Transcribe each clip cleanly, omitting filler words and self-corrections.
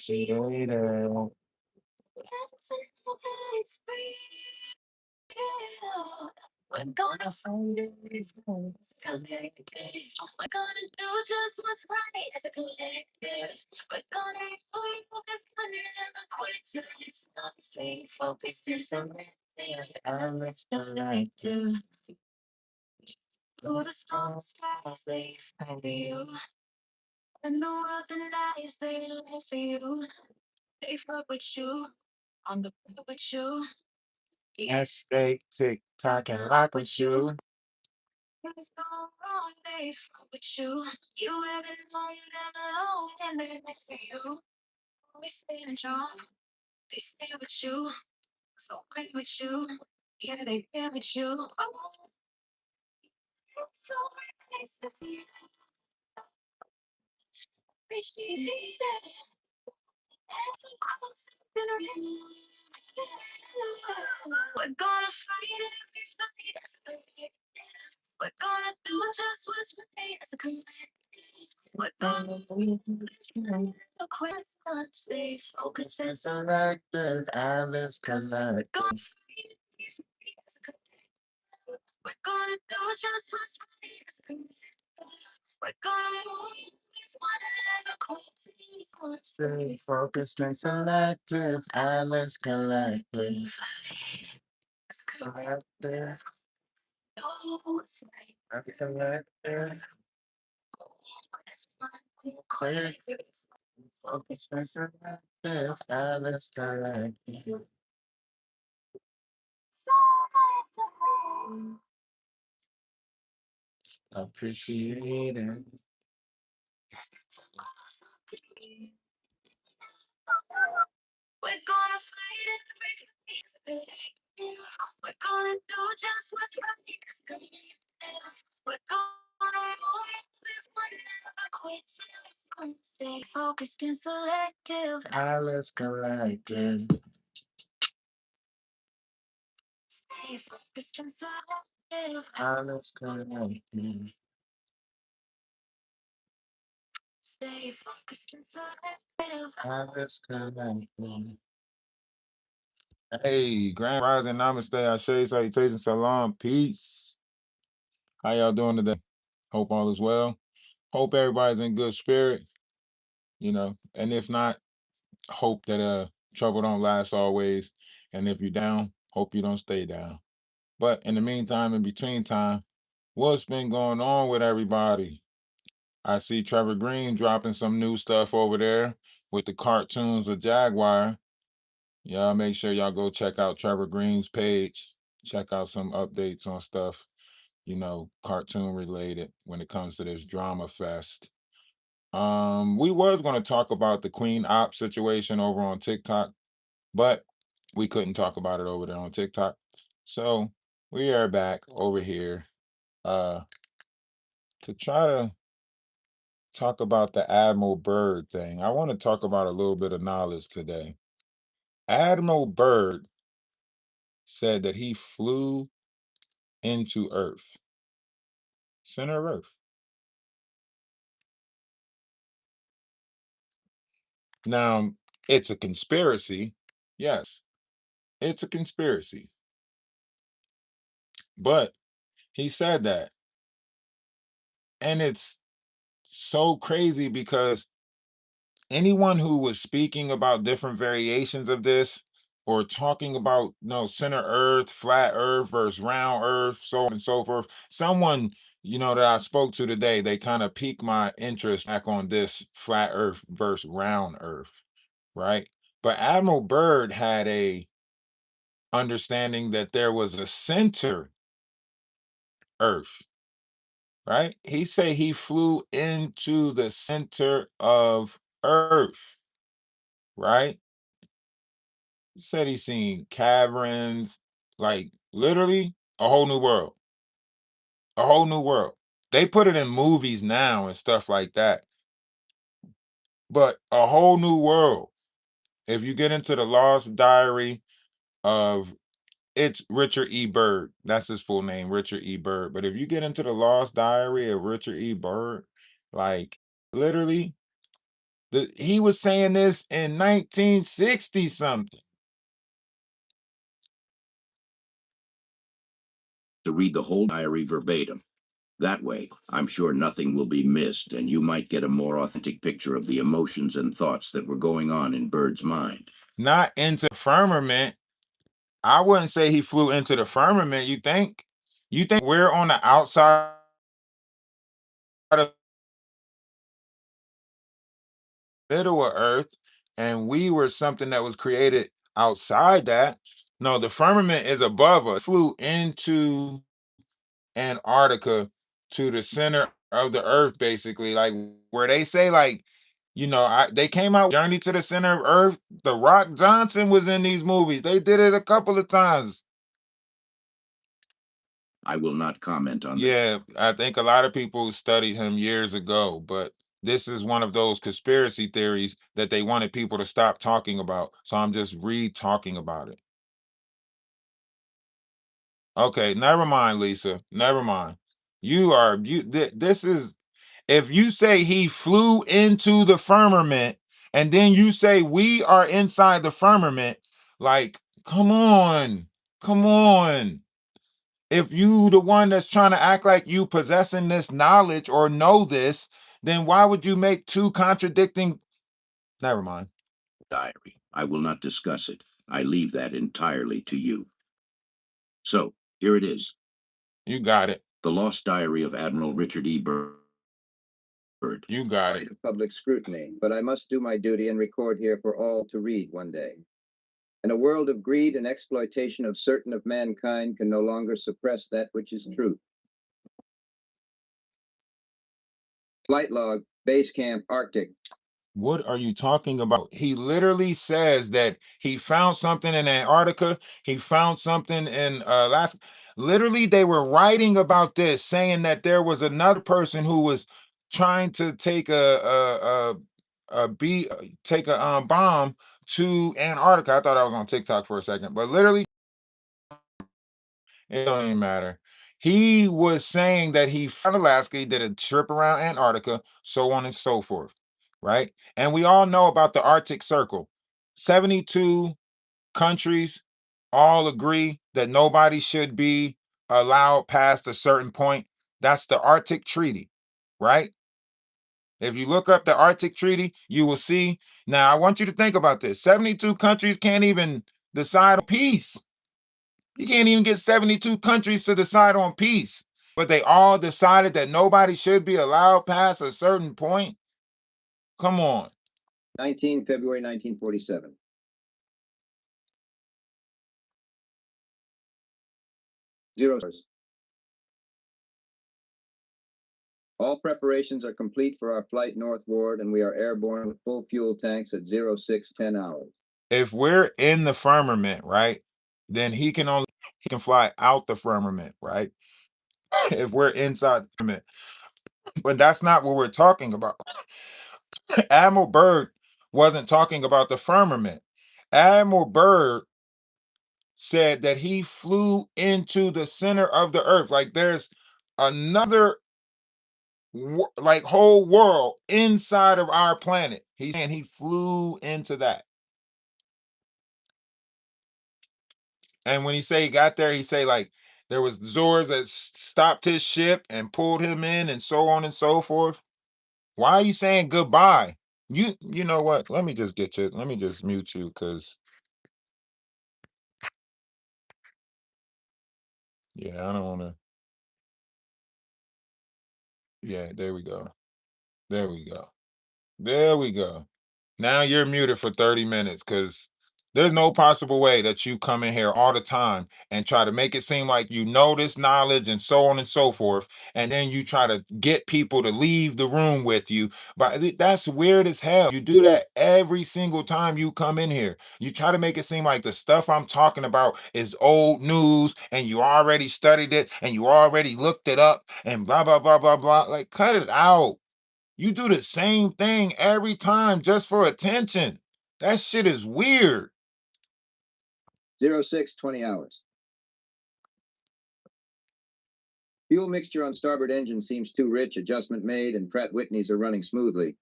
Later. We're gonna find it before it's connected. We're gonna do just what's right as a collective. We're gonna move this money and never quit. It's not stay focused, it's selective. And it's collective. Through the storm skies, they find you. And the world denies they live for you. They fuck with you. On the boat with you. Yes, they tick tock and rock with you. Things go wrong, they fuck with you. You ever know you never know, and they're there for you. We staying strong, they stay with you. So great with you. Yeah, they bear with you. Oh, it's so nice to feel appreciated. As a constant rain. We're gonna fight every fight as a collective. We're gonna do just what's right as a collective. We're gonna move this night. No question, stay focused and selective. Alice collective. We're gonna fight every fight as a collective. We're gonna do just what's right as a collective. We're gonna move this one and never quit. Stay focused and selective. Alice collective. Collective. No, it's right. That's collective. That's one clear. Focus and selective. Alice collective. So nice to see. Appreciate it. We're gonna fight every fight. We're gonna do just what's right. We're gonna move this one never quit till it's on. Stay focused and selective. Alice collective. Stay focused and selective. Alice collective. Stay focused and selective. Alice collective. Hey, Grand Rising Namaste, Ashe, salutations, salam, peace. How y'all doing today? Hope all is well. Hope everybody's in good spirit, and if not, hope that trouble don't last always. And if you're down, hope you don't stay down. But in the meantime, in between time, what's been going on with everybody? I see Trevor Green dropping some new stuff over there with the cartoons of Jaguar. Y'all make sure y'all go check out Trevor Green's page. Check out some updates on stuff, cartoon related when it comes to this drama fest. We was going to talk about the Queen Op situation over on TikTok, but we couldn't talk about it over there on TikTok. So we are back over here to try to talk about the Admiral Byrd thing. I want to talk about a little bit of knowledge today. Admiral Byrd said that he flew into Earth, center of Earth. Now, it's a conspiracy. Yes, it's a conspiracy. But he said that. And it's so crazy because anyone who was speaking about different variations of this or talking about center earth, flat earth versus round earth, so on and so forth, someone that I spoke to today, they kind of piqued my interest back on this flat earth versus round earth, right? But Admiral Byrd had a understanding that there was a center earth, right? He said he flew into the center of earth, right? He said he's seen caverns, like literally a whole new world. A whole new world. They put it in movies now and stuff like that. But a whole new world. If you get into the Lost Diary of it's Richard E. Byrd. That's his full name, Richard E. Byrd. But if you get into the Lost Diary of Richard E. Byrd, like literally, He was saying this in 1960 something. To read the whole diary verbatim. That way, I'm sure nothing will be missed, and you might get a more authentic picture of the emotions and thoughts that were going on in Bird's mind. Not into firmament. I wouldn't say he flew into the firmament. You think? You think we're on the outside of the middle of Earth and we were something that was created outside that? No, the firmament is above us. Flew into Antarctica to the center of the earth, basically, like where they say, like, they came out Journey to the Center of Earth. The Rock Johnson was in these movies. They did it a couple of times. I will not comment on that. Yeah, I think a lot of people studied him years ago, but this is one of those conspiracy theories that they wanted people to stop talking about. So I'm just re-talking about it. Okay, never mind, Lisa. Never mind. This is, if you say he flew into the firmament and then you say we are inside the firmament, like, come on. Come on. If you the one that's trying to act like you possessing this knowledge or know this, then why would you make two contradicting? Never mind. Diary. I will not discuss it. I leave that entirely to you. So, here it is. You got it. The Lost Diary of Admiral Richard E. Byrd. You got it. Public scrutiny, but I must do my duty and record here for all to read one day. In a world of greed and exploitation of certain of mankind can no longer suppress that which is truth. Flight log, base camp, Arctic. What are you talking about? He literally says that he found something in Antarctica. He found something in Alaska. Literally, they were writing about this, saying that there was another person who was trying to take take a bomb to Antarctica. I thought I was on TikTok for a second, but literally, it don't even matter. He was saying that he found Alaska, he did a trip around Antarctica, so on and so forth, right? And we all know about the Arctic Circle. 72 countries all agree that nobody should be allowed past a certain point. That's the Arctic Treaty, right? If you look up the Arctic Treaty, you will see. Now, I want you to think about this. 72 countries can't even decide on peace. You can't even get 72 countries to decide on peace, but they all decided that nobody should be allowed past a certain point. Come on. 19 February 1947. Zero. All preparations are complete for our flight northward, and we are airborne with full fuel tanks at 0610 hours. If we're in the firmament, right, then he can fly out the firmament, right? If we're inside the firmament. But that's not what we're talking about. Admiral Byrd wasn't talking about the firmament. Admiral Byrd said that he flew into the center of the earth. Like there's another like whole world inside of our planet. He's saying he flew into that. And when he say he got there, he say like there was Zords that stopped his ship and pulled him in and so on and so forth. Why are you saying goodbye? You know what? Let me just get you. Let me just mute you because yeah, I don't want to. Yeah, there we go. There we go. There we go. Now you're muted for 30 minutes because there's no possible way that you come in here all the time and try to make it seem like you know this knowledge and so on and so forth. And then you try to get people to leave the room with you. But that's weird as hell. You do that every single time you come in here. You try to make it seem like the stuff I'm talking about is old news and you already studied it and you already looked it up and blah, blah, blah, blah, blah. Like, cut it out. You do the same thing every time just for attention. That shit is weird. 0620 hours. Fuel mixture on starboard engine seems too rich. Adjustment made, and Pratt Whitneys are running smoothly.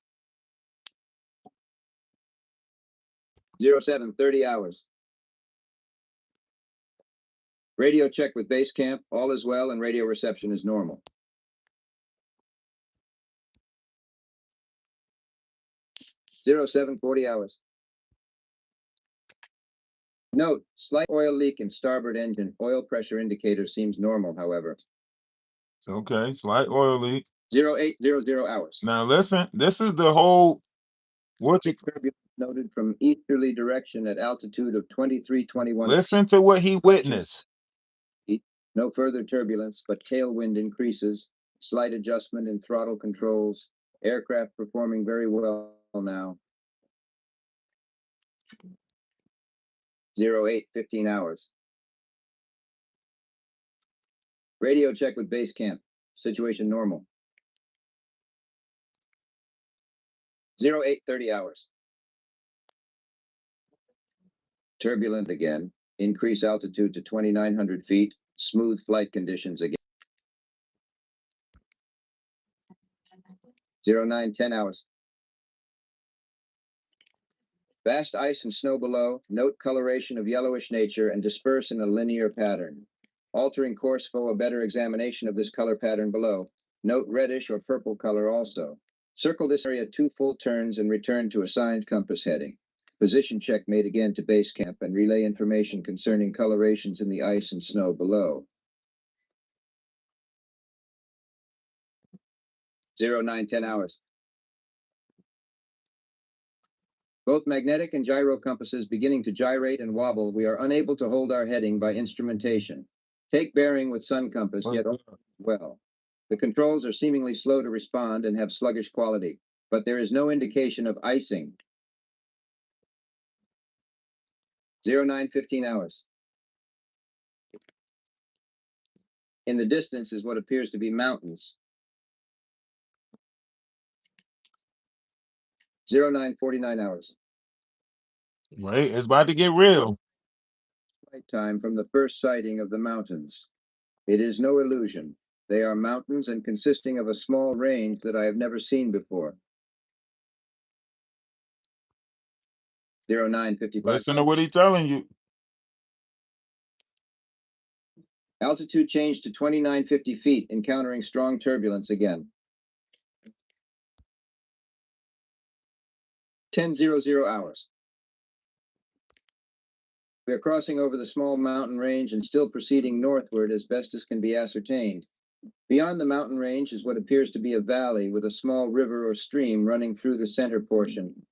07, 30 hours. Radio check with base camp. All is well and radio reception is normal. 07, 40 hours. Note, slight oil leak in starboard engine. Oil pressure indicator seems normal, however. It's okay. Slight oil leak. 0800 hours. Now listen, this is the whole Turbulence noted from easterly direction at altitude of 2321. listen to what he witnessed. No further turbulence, but tailwind increases. Slight adjustment in throttle controls. Aircraft performing very well now. 08, 15 hours. Radio check with base camp. Situation normal. 08, 30 hours. Turbulent again. Increase altitude to 2,900 feet. Smooth flight conditions again. 09, 10 hours. Vast ice and snow below. Note coloration of yellowish nature and disperse in a linear pattern. Altering course for a better examination of this color pattern below. Note reddish or purple color also. Circle this area 2 full turns and return to assigned compass heading. Position check made again to base camp and relay information concerning colorations in the ice and snow below. 09, 10 hours. Both magnetic and gyro compasses beginning to gyrate and wobble. We are unable to hold our heading by instrumentation. Take bearing with sun compass, yet well. The controls are seemingly slow to respond and have sluggish quality, but there is no indication of icing. 09, 15 hours. In the distance is what appears to be mountains. 09, 49 hours. Wait, it's about to get real. Flight time from the first sighting of the mountains. It is no illusion. They are mountains and consisting of a small range that I have never seen before. 09, 55. Listen to what he's telling you. Altitude changed to 2,950 feet, encountering strong turbulence again. 10:00 hours. We are crossing over the small mountain range and still proceeding northward as best as can be ascertained. Beyond the mountain range is what appears to be a valley with a small river or stream running through the center portion.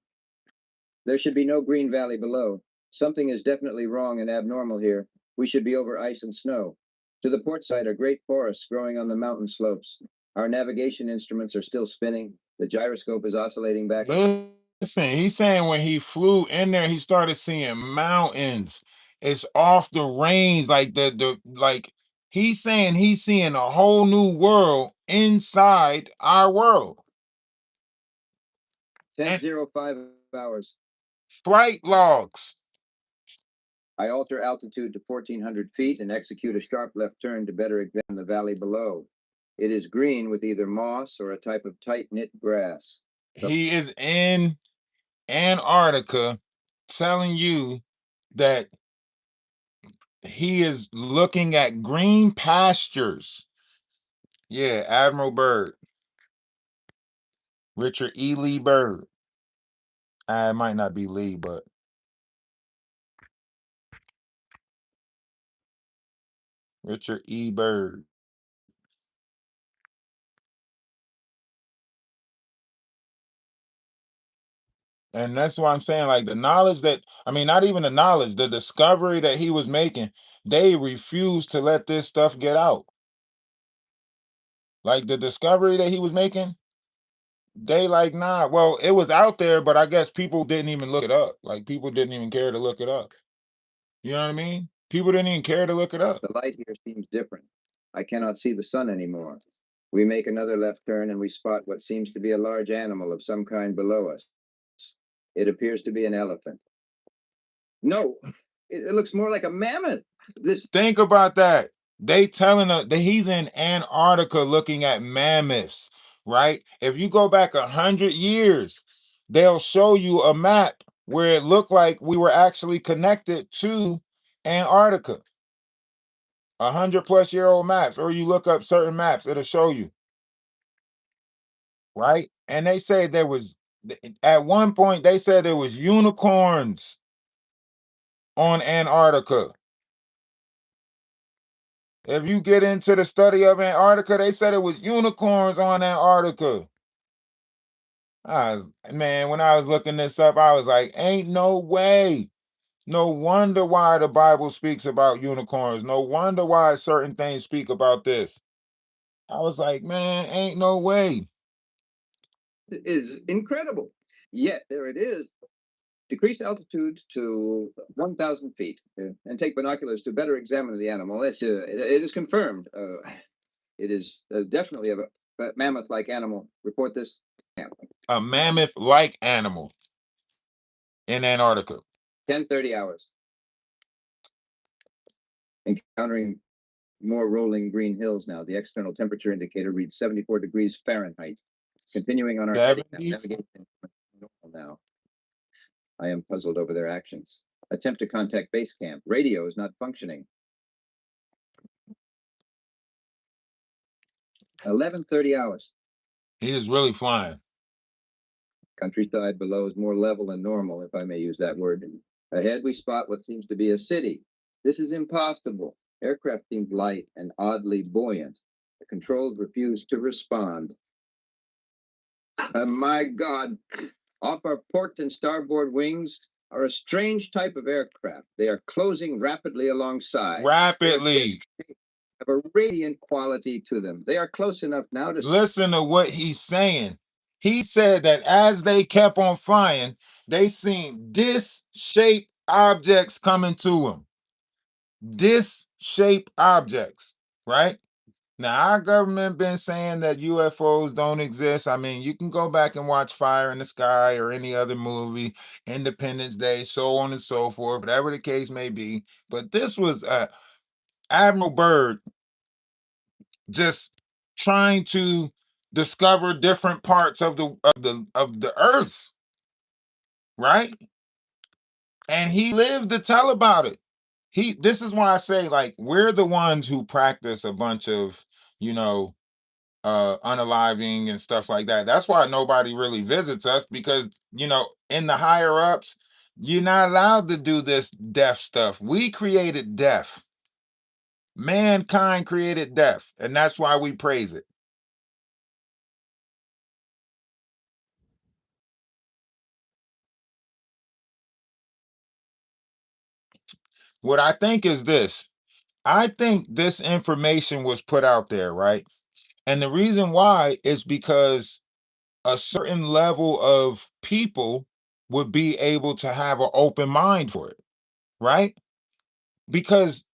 There should be no green valley below. Something is definitely wrong and abnormal here. We should be over ice and snow. To the port side are great forests growing on the mountain slopes. Our navigation instruments are still spinning. The gyroscope is oscillating back. Listen, he's saying when he flew in there, he started seeing mountains. It's off the range, like like he's saying he's seeing a whole new world inside our world. 10:05 hours. Flight logs. I alter altitude to 1,400 feet and execute a sharp left turn to better examine the valley below. It is green with either moss or a type of tight-knit grass. He is in Antarctica telling you that he is looking at green pastures. Yeah, Admiral Byrd. Richard E. Lee Byrd. It might not be Lee, but Richard E. Byrd. And that's why I'm saying, like, the knowledge that, I mean, not even the knowledge, the discovery that he was making, they refused to let this stuff get out. Like, the discovery that he was making, they like, nah, well, it was out there, but I guess people didn't even look it up. Like, people didn't even care to look it up. You know what I mean? People didn't even care to look it up. The light here seems different. I cannot see the sun anymore. We make another left turn and we spot what seems to be a large animal of some kind below us. It appears to be an elephant. No, it looks more like a mammoth. Think about that. They telling us that he's in Antarctica looking at mammoths, right? If you go back 100 years, they'll show you a map where it looked like we were actually connected to Antarctica. 100+ year old maps, or you look up certain maps, it'll show you, right? And they say there was, at one point, they said there was unicorns on Antarctica. If you get into the study of Antarctica, they said it was unicorns on Antarctica. Man, when I was looking this up, I was like, ain't no way. No wonder why the Bible speaks about unicorns. No wonder why certain things speak about this. I was like, man, ain't no way. It is incredible. Yet there it is. Decrease altitude to 1,000 feet and take binoculars to better examine the animal. It is confirmed. It is definitely a mammoth-like animal. Report this. A mammoth-like animal in Antarctica. 10:30 hours. Encountering more rolling green hills now. The external temperature indicator reads 74 degrees Fahrenheit. Continuing on our heading navigation now. I am puzzled over their actions. Attempt to contact base camp. Radio is not functioning. 11:30 hours. He is really flying. Countryside below is more level than normal, if I may use that word. Ahead, we spot what seems to be a city. This is impossible. Aircraft seemed light and oddly buoyant. The controls refused to respond. My God, off our port and starboard wings are a strange type of aircraft. They are closing rapidly alongside. Rapidly. Have a radiant quality to them. They are close enough now to listen to what he's saying. He said that as they kept on flying, they seen disc-shaped objects coming to them. Disc-shaped objects, right? Now, our government been saying that UFOs don't exist. I mean, you can go back and watch Fire in the Sky or any other movie, Independence Day, so on and so forth, whatever the case may be. But this was Admiral Byrd just trying to discover different parts of the earth, right? And he lived to tell about it. This is why I say, like, we're the ones who practice a bunch of, unaliving and stuff like that. That's why nobody really visits us, because in the higher ups, you're not allowed to do this death stuff. We created death. Mankind created death, and that's why we praise it. What I think is this. I think this information was put out there, right? And the reason why is because a certain level of people would be able to have an open mind for it, right? Because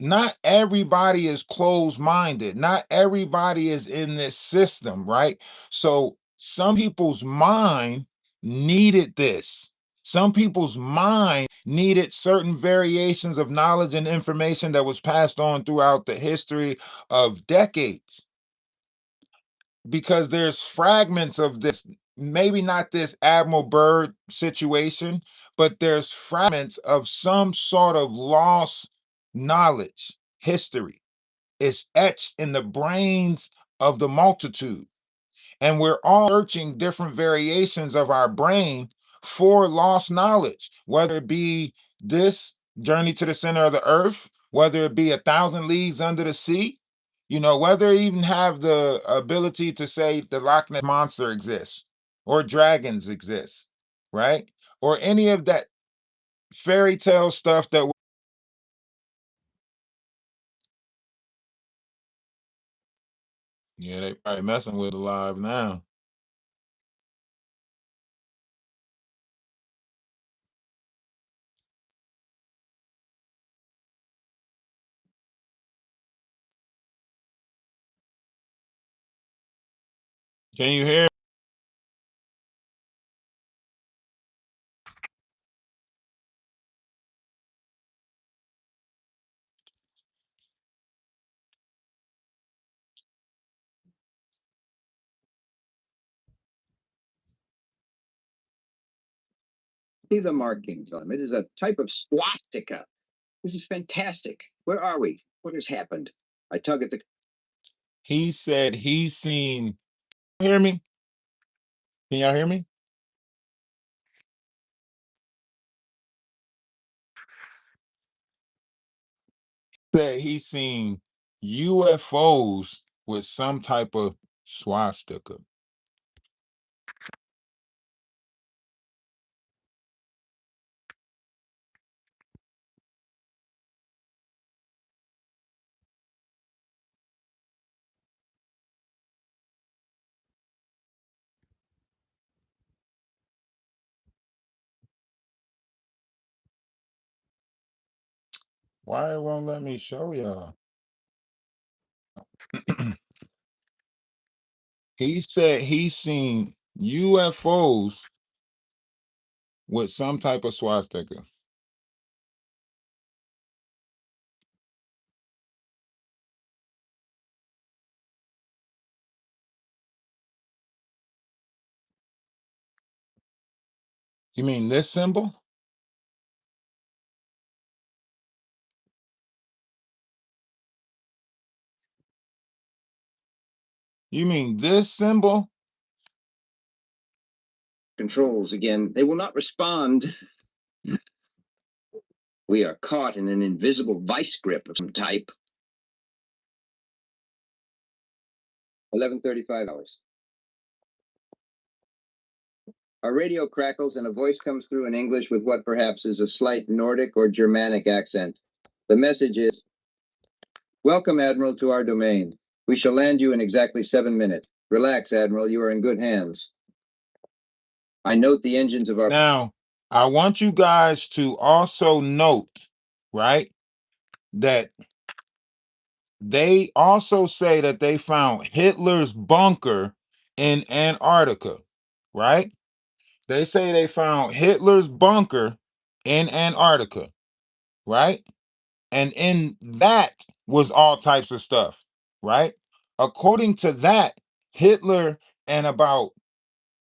not everybody is closed-minded. Not everybody is in this system, right? So some people's mind needed this. Some people's mind needed certain variations of knowledge and information that was passed on throughout the history of decades. Because there's fragments of this, maybe not this Admiral Byrd situation, but there's fragments of some sort of lost knowledge, history. It's etched in the brains of the multitude. And we're all searching different variations of our brain for lost knowledge, whether it be this journey to the center of the earth, whether it be 1,000 leagues under the sea, whether it even have the ability to say the Loch Ness Monster exists or dragons exist, right? Or any of that fairy tale stuff that. Yeah, they probably messing with it live now. Can you hear? See the markings on them. It is a type of swastika. This is fantastic. Where are we? What has happened? I tug at the. He said he's seen. Hear me? Can y'all hear me? Said he's seen UFOs with some type of swastika. Why it won't let me show y'all? He said he's seen UFOs with some type of swastika. You mean this symbol? You mean this symbol? Controls again. They will not respond. We are caught in an invisible vice grip of some type. 11:35 hours. Our radio crackles and a voice comes through in English with what perhaps is a slight Nordic or Germanic accent. The message is, "Welcome, Admiral, to our domain. We shall land you in exactly 7 minutes. Relax, Admiral, you are in good hands." I note the engines of our. Now, I want you guys to also note, right, that they also say that they found Hitler's bunker in Antarctica, right? They say they found Hitler's bunker in Antarctica, right? And in that was all types of stuff, right? According to that, Hitler and about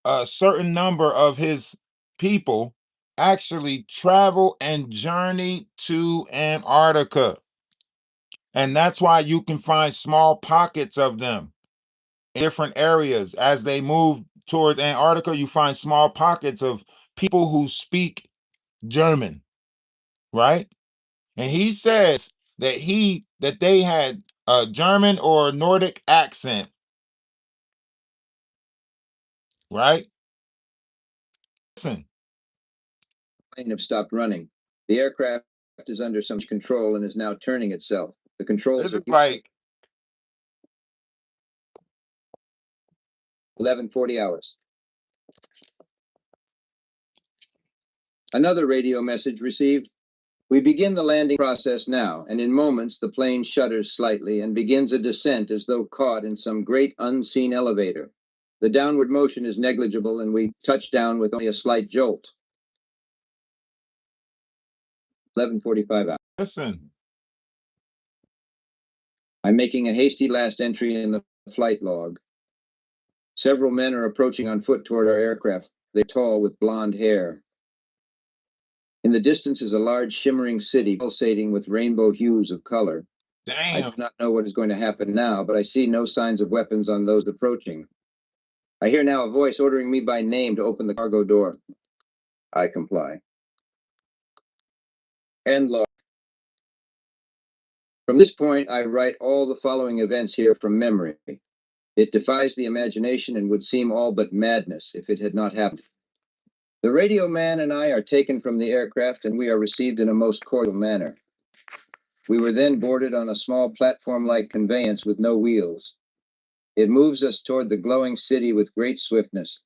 a certain number of his people actually traveled and journeyed to Antarctica. And that's why you can find small pockets of them in different areas. As they move towards Antarctica, you find small pockets of people who speak German, right? And he says that they had a German or Nordic accent, right? Listen, Plane have stopped running. The aircraft is under some control and is now turning itself. The controls this are is like 11:40 hours. Another radio message received. We begin the landing process now, and in moments the plane shudders slightly and begins a descent as though caught in some great unseen elevator. The downward motion is negligible and we touch down with only a slight jolt. 11:45 hours. listen. I'm making a hasty last entry in the flight log. Several men are approaching on foot toward our aircraft. They're tall with blonde hair. In the distance is a large shimmering city pulsating with rainbow hues of color. I do Damn. not know what is going to happen now, but I see no signs of weapons on those approaching. I hear now a voice ordering me by name to open the cargo door. I comply. End log. From this point, I write all the following events here from memory. It defies the imagination and would seem all but madness if it had not happened. The radio man and I are taken from the aircraft and we are received in a most cordial manner. We were then boarded on a small platform-like conveyance with no wheels. It moves us toward the glowing city with great swiftness.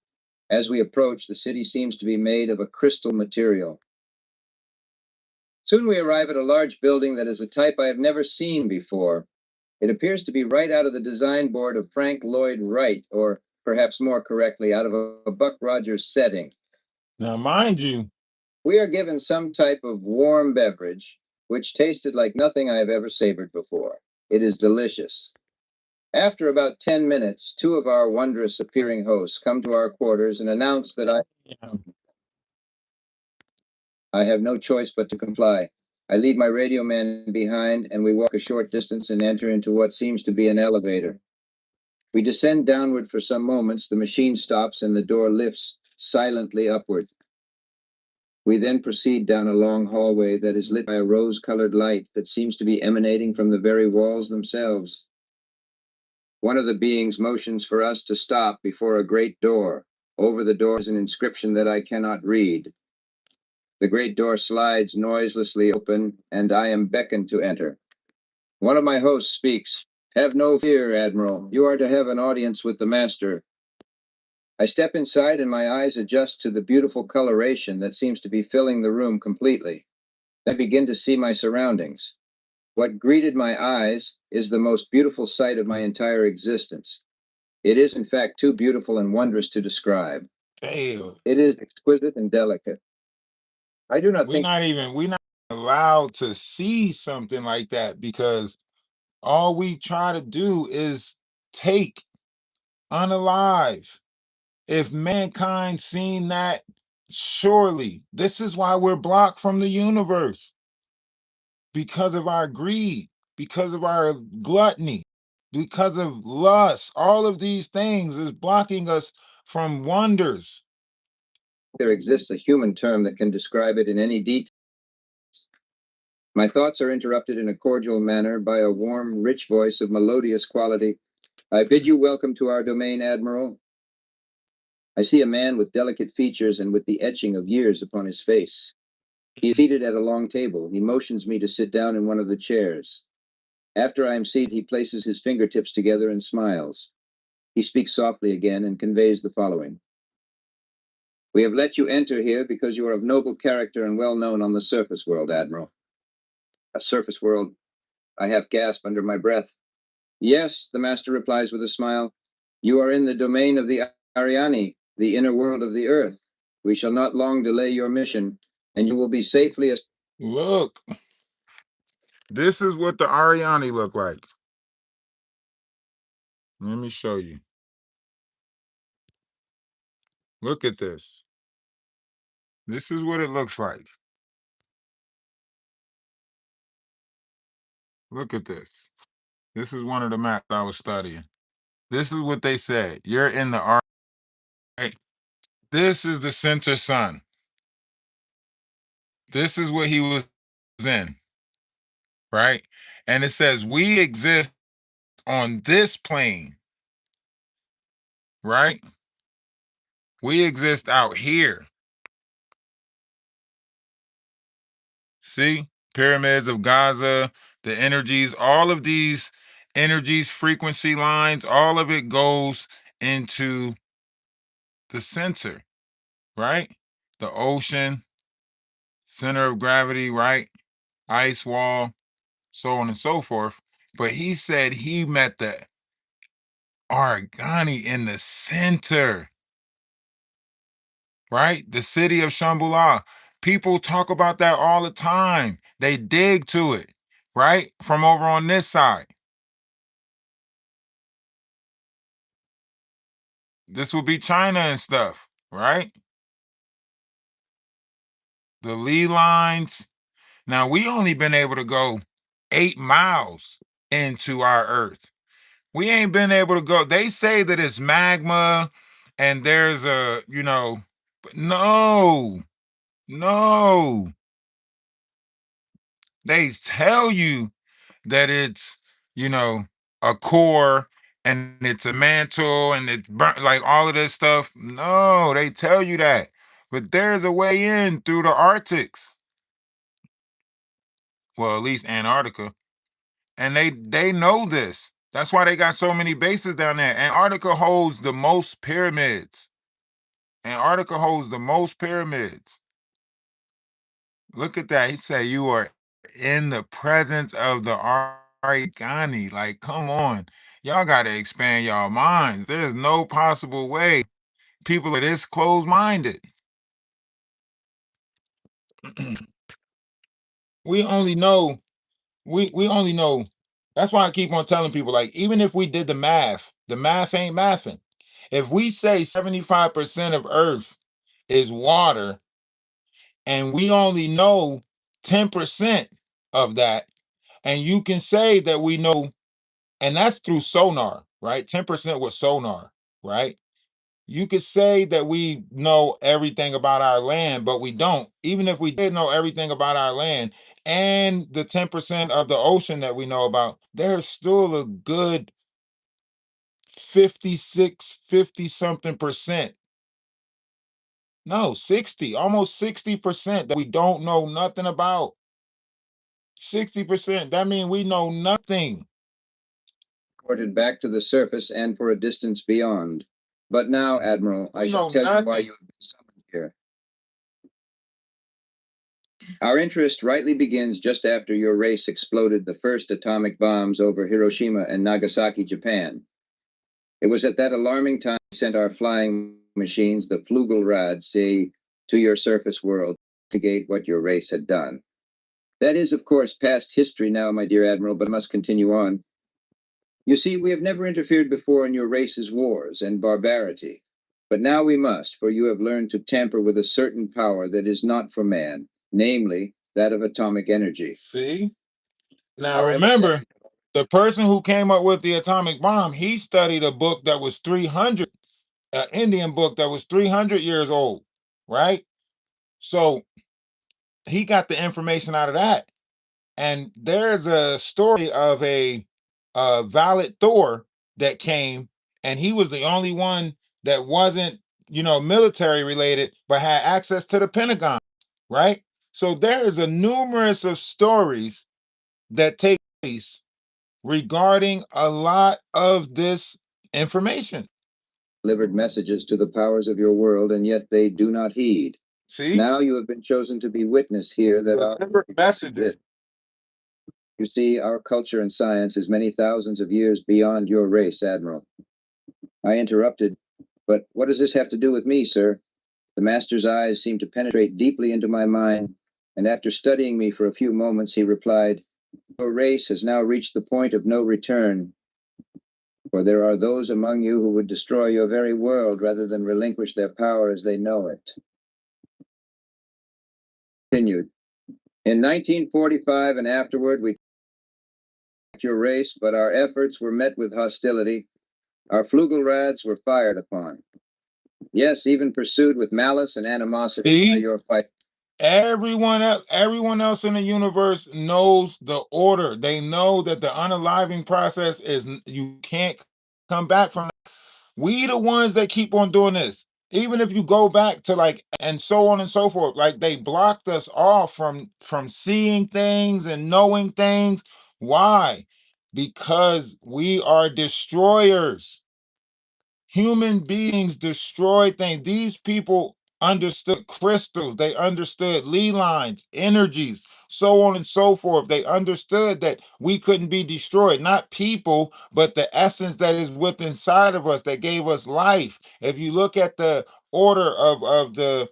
As we approach, the city seems to be made of a crystal material. Soon we arrive at a large building that is a type I have never seen before. It appears to be right out of the design board of Frank Lloyd Wright, or perhaps more correctly, out of a Buck Rogers setting. Now, mind you, We are given some type of warm beverage, which tasted like nothing I have ever savored before. It is delicious. After about 10 minutes, two of our wondrous appearing hosts come to our quarters and announce that I have no choice but to comply. I leave my radio man behind, and we walk a short distance and enter into what seems to be an elevator. We descend downward for some moments, the machine stops, and the door lifts silently upward. We then proceed down a long hallway that is lit by a rose-colored light that seems to be emanating from the very walls themselves. One of the beings motions for us to stop before a great door. Over the door is an inscription that I cannot read. The great door slides noiselessly open, and I am beckoned to enter. One of my hosts speaks. "Have no fear, Admiral. You are to have an audience with the master." I step inside, and my eyes adjust to the beautiful coloration that seems to be filling the room completely. I begin to see my surroundings. What greeted my eyes is the most beautiful sight of my entire existence. It is, in fact, too beautiful and wondrous to describe. Damn. It is exquisite and delicate. I do not think We're not allowed to see something like that because all we try to do is take unalive. If mankind seen that, surely this is why we're blocked from the universe, because of our greed, because of our gluttony, because of lust. All of these things is blocking us from wonders. there exists a human term that can describe it in any detail. My thoughts are interrupted in a cordial manner by a warm, rich voice of melodious quality. "I bid you welcome to our domain, Admiral." I see a man with delicate features and with the etching of years upon his face. He is seated at a long table. He motions me to sit down in one of the chairs. After I am seated, he places his fingertips together and smiles. He speaks softly again and conveys the following. "We have let you enter here because you are of noble character and well known on the surface world, Admiral." A surface world? I half gasp under my breath. "Yes," the master replies with a smile. "You are in the domain of the Ariani, the inner world of the earth. We shall not long delay your mission, and you will be safely. Look, this is what the Ariani look like. Let me show you. Look at this. This is what it looks like. Look at this. This is one of the maps I was studying. This is what they said. You're in the right. This is the center sun. This is what he was in, right? And it says we exist on this plane, right? We exist out here. See? Pyramids of Gaza, the energies, all of these energies, frequency lines, all of it goes into the center, right? The ocean, center of gravity, right? Ice wall, so on and so forth. But he said he met the Argani in the center, right? The city of Shambhala. People talk about that all the time. They dig to it, right? From over on this side. This will be China and stuff, right? The Lee lines. Now we only been able to go 8 miles into our Earth. We ain't been able to go. They say that it's magma and there's but no, no. They tell you that it's, you know, a core and it's a mantle and it's burnt, like all of this stuff. No, they tell you that. But there's a way in through the Arctics. Well, at least Antarctica. And they know this. That's why they got so many bases down there. Antarctica holds the most pyramids. Antarctica holds the most pyramids. Look at that. He said you are in the presence of the Arigani. Like, come on. Y'all got to expand y'all minds. There's no possible way people are this closed-minded. we only know, we only know. That's why I keep on telling people, like, even if we did the math ain't mathing. If we say 75% of Earth is water, and we only know 10% of that. And you can say that we know, and that's through sonar, right? 10% with sonar, right? You could say that we know everything about our land, but we don't. Even if we did know everything about our land and the 10% of the ocean that we know about, there's still a good 56, 50 something percent. No, 60, almost 60% that we don't know nothing about. 60%. That means we know nothing. Reported back to the surface and for a distance beyond. But now, Admiral, I We shall know tell you why nothing. you have been summoned here. Our interest rightly begins just after your race exploded the first atomic bombs over Hiroshima and Nagasaki, Japan. It was at that alarming time we sent our flying machines, the Flugelrad, to your surface world to investigate what your race had done. That is, of course, past history now, my dear Admiral, but I must continue on. You see, we have never interfered before in your race's wars and barbarity. But now we must, for you have learned to tamper with a certain power that is not for man, namely that of atomic energy. See? Now remember, the person who came up with the atomic bomb, he studied a book that was 300, an Indian book that was 300 years old, right? So he got the information out of that. And there's a story of a valid Thor that came, and he was the only one that wasn't, military related, but had access to the Pentagon, right? So there is a numerous of stories that take place regarding a lot of this information. Delivered messages to the powers of your world, and yet they do not heed. See? Now you have been chosen to be witness here that Deliver messages. You see, our culture and science is many thousands of years beyond your race, Admiral. I interrupted, but what does this have to do with me, sir? The master's eyes seemed to penetrate deeply into my mind, and after studying me for a few moments, he replied, your race has now reached the point of no return, for there are those among you who would destroy your very world rather than relinquish their power as they know it. Continued. In 1945 and afterward, we attacked your race, but our efforts were met with hostility. Our Flugelrads were fired upon. Yes, even pursued with malice and animosity by your fight. Everyone else in the universe knows the order. They know that the unaliving process is you can't come back from that. We the ones that keep on doing this. Even if you go back to and so on and so forth, like they blocked us off from seeing things and knowing things. Why? Because we are destroyers. Human beings destroy things. These people understood crystals, they understood ley lines, energies, so on and so forth. They understood that we couldn't be destroyed, not people, but the essence that is within inside of us that gave us life. If you look at the order of the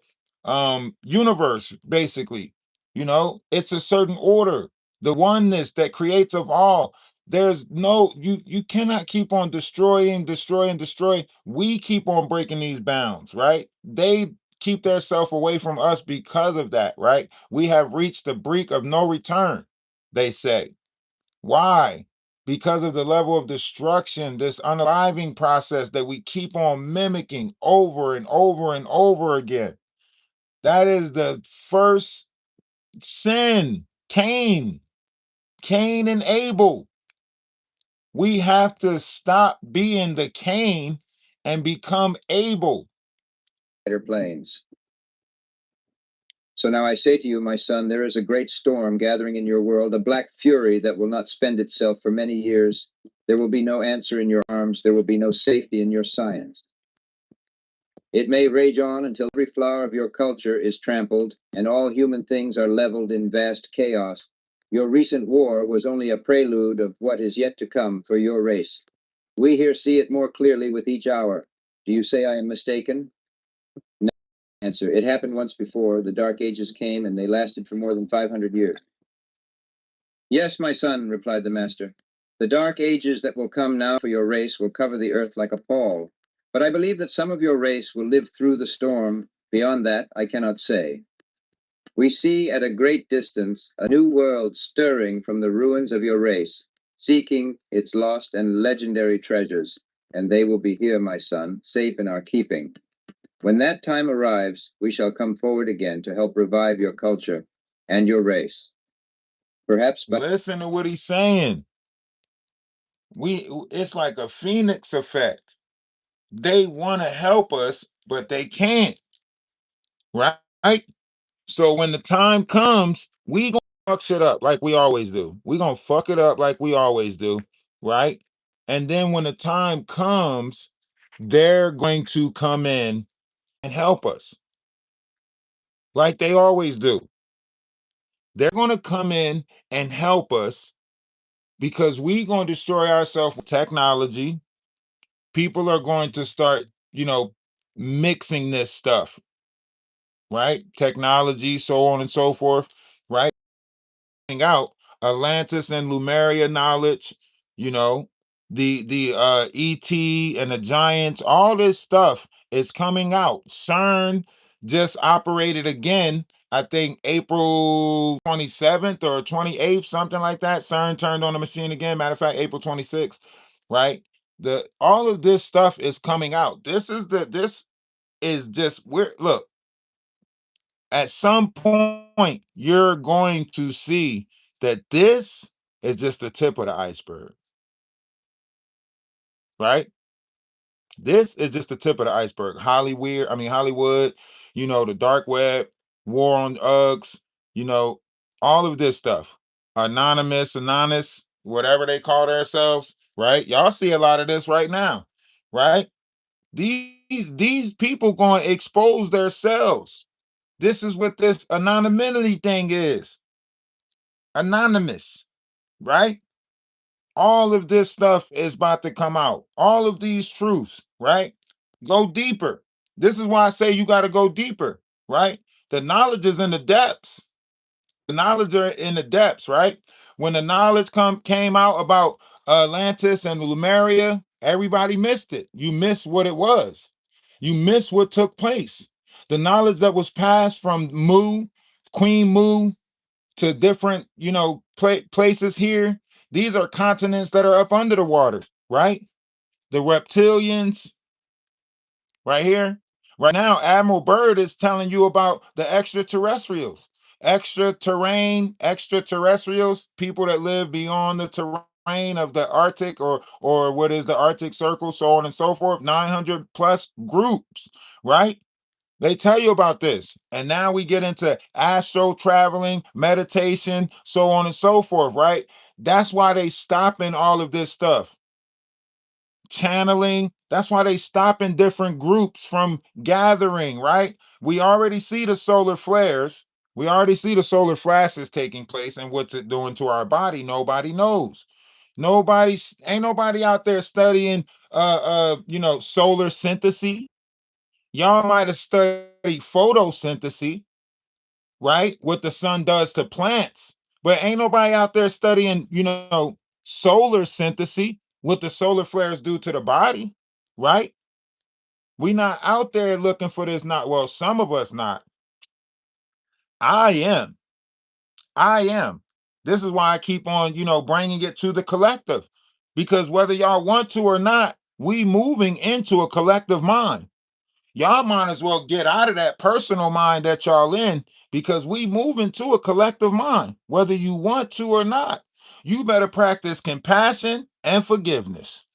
universe, basically, it's a certain order, the oneness that creates of all. There's no, you cannot keep on destroying. We keep on breaking these bounds, right? They keep their self away from us because of that, right? We have reached the brink of no return, they say. Why? Because of the level of destruction, this unaliving process that we keep on mimicking over and over and over again. That is the first sin. Cain and Abel. We have to stop being the Cain and become Abel. Planes. So now I say to you, my son, there is a great storm gathering in your world, a black fury that will not spend itself for many years. There will be no answer in your arms. There will be no safety in your science. It may rage on until every flower of your culture is trampled and all human things are leveled in vast chaos. Your recent war was only a prelude of what is yet to come for your race. We here see it more clearly with each hour. Do you say I am mistaken? No. Answer. It happened once before. The Dark Ages came and they lasted for more than 500 years. Yes, my son, replied the master. The Dark Ages that will come now for your race will cover the earth like a pall. But I believe that some of your race will live through the storm. Beyond that, I cannot say. We see at a great distance a new world stirring from the ruins of your race, seeking its lost and legendary treasures, and they will be here, my son, safe in our keeping. When that time arrives, we shall come forward again to help revive your culture and your race. Perhaps by Listen to what he's saying. It's like a phoenix effect. They want to help us, but they can't, right? So when the time comes, we gonna fuck shit up like we always do. We gonna fuck it up like we always do, right? And then when the time comes, they're going to come in and help us like they always do. They're going to come in and help us because we going to destroy ourselves with technology. People are going to start, mixing this stuff, right? Technology, so on and so forth, right? Out Atlantis and Lemuria knowledge, you know, the ET and the giants, all this stuff is coming out. CERN just operated again, I think April 27th or 28th, something like that. CERN turned on the machine again. Matter of fact, April 26th, right? The all of this stuff is coming out. This is just we're look, at some point you're going to see that this is just the tip of the iceberg, right? This is just the tip of the iceberg. Hollywood, the dark web, war on Uggs, you know, all of this stuff. Anonymous, whatever they call themselves, right? Y'all see a lot of this right now, right? These people going to expose themselves. This is what this anonymity thing is. Anonymous, right? All of this stuff is about to come out. All of these truths, right? Go deeper. This is why I say you got to go deeper, right? The knowledge is in the depths. The knowledge are in the depths, right? When the knowledge came out about Atlantis and Lemuria, everybody missed it. You missed what it was. You missed what took place. The knowledge that was passed from Queen Mu, to different, places here. These are continents that are up under the water, right? The reptilians, right here. Right now, Admiral Byrd is telling you about the extraterrestrials, extraterrestrials, people that live beyond the terrain of the Arctic or what is the Arctic Circle, so on and so forth. 900 plus groups, right? They tell you about this. And now we get into astro traveling, meditation, so on and so forth, right? That's why they stopping all of this stuff. Channeling, that's why they stopping different groups from gathering, right? We already see the solar flares. We already see the solar flashes taking place and what's it doing to our body. Nobody knows. Ain't nobody out there studying solar synthesis. Y'all might have studied photosynthesis, right? What the sun does to plants, but ain't nobody out there studying, solar synthesis, what the solar flares do to the body, right? We not out there looking for this. Not well, some of us not. I am. I am. This is why I keep on, bringing it to the collective, because whether y'all want to or not, we moving into a collective mind. Y'all might as well get out of that personal mind that y'all in, because we move into a collective mind, whether you want to or not. You better practice compassion and forgiveness,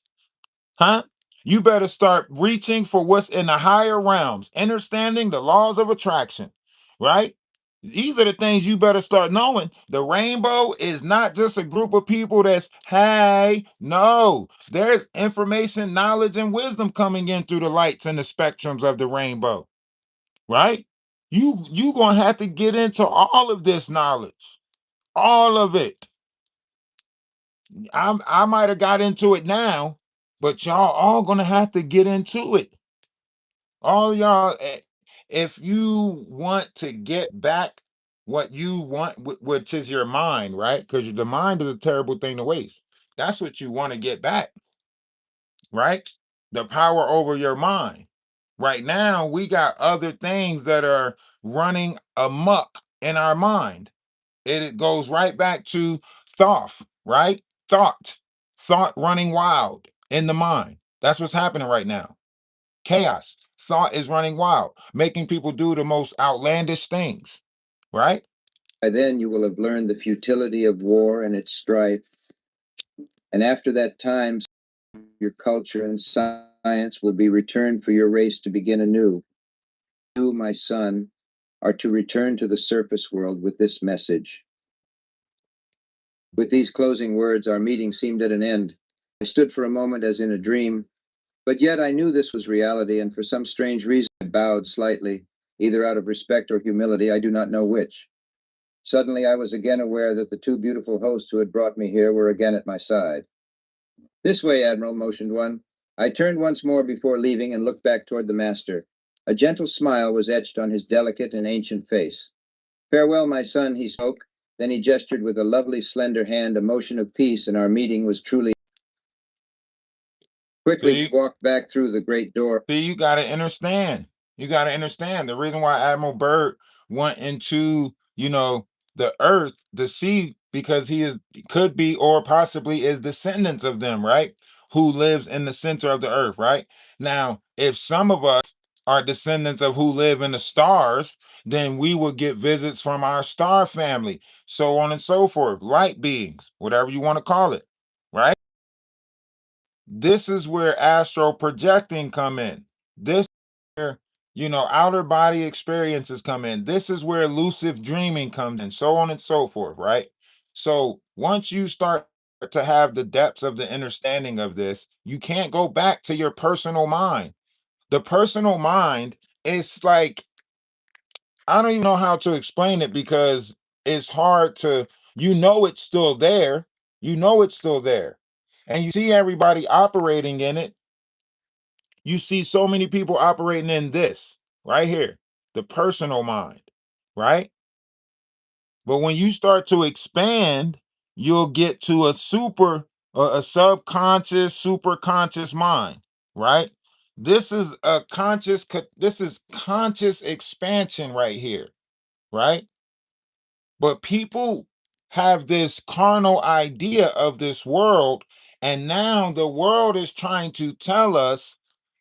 huh? You better start reaching for what's in the higher realms, understanding the laws of attraction, right? These are the things you better start knowing. The rainbow is not just a group of people that's, hey, no, there's information, knowledge, and wisdom coming in through the lights and the spectrums of the rainbow, right? You gonna have to get into all of this knowledge, all of it. I might have got into it now, but y'all all gonna have to get into it. All y'all, if you want to get back what you want, which is your mind, right? Because the mind is a terrible thing to waste. That's what you want to get back, right? The power over your mind. Right now, we got other things that are running amok in our mind. It goes right back to thought, right? Thought running wild in the mind. That's what's happening right now. Chaos. Thought is running wild, making people do the most outlandish things, right? By then you will have learned the futility of war and its strife, and after that time your culture and science will be returned for your race to begin anew. You, my son, are to return to the surface world with this message. With these closing words, our meeting seemed at an end. I stood for a moment as in a dream, but yet I knew this was reality, and for some strange reason I bowed slightly, either out of respect or humility, I do not know which. Suddenly I was again aware that the two beautiful hosts who had brought me here were again at my side. This way, Admiral, motioned one. I turned once more before leaving and looked back toward the master. A gentle smile was etched on his delicate and ancient face. Farewell, my son, he spoke. Then he gestured with a lovely, slender hand, a motion of peace, and our meeting was truly. Quickly See, walked back through the great door. See, you got to understand. You got to understand the reason why Admiral Byrd went into, the earth, the sea, because could be or possibly is descendants of them, right? Who lives in the center of the earth, right? Now, if some of us are descendants of who live in the stars, then we will get visits from our star family, so on and so forth, light beings, whatever you want to call it, right? This is where astral projecting come in. This is where, outer body experiences come in. This is where lucid dreaming comes in, so on and so forth, right? So once you start to have the depths of the understanding of this, you can't go back to your personal mind. The personal mind is like, I don't even know how to explain it because it's hard to, it's still there. It's still there. And you see everybody operating in it. You see so many people operating in this right here, the personal mind, right? But when you start to expand, you'll get to a subconscious, super conscious mind, right? This is conscious expansion right here, right? But people have this carnal idea of this world, and now the world is trying to tell us,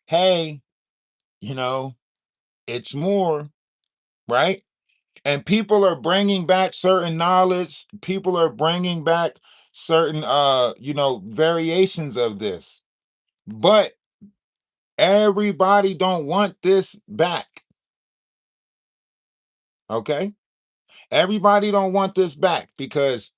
hey, you know, it's more, right? And people are bringing back certain knowledge. People are bringing back certain, variations of this. But everybody don't want this back. Okay? Everybody don't want this back because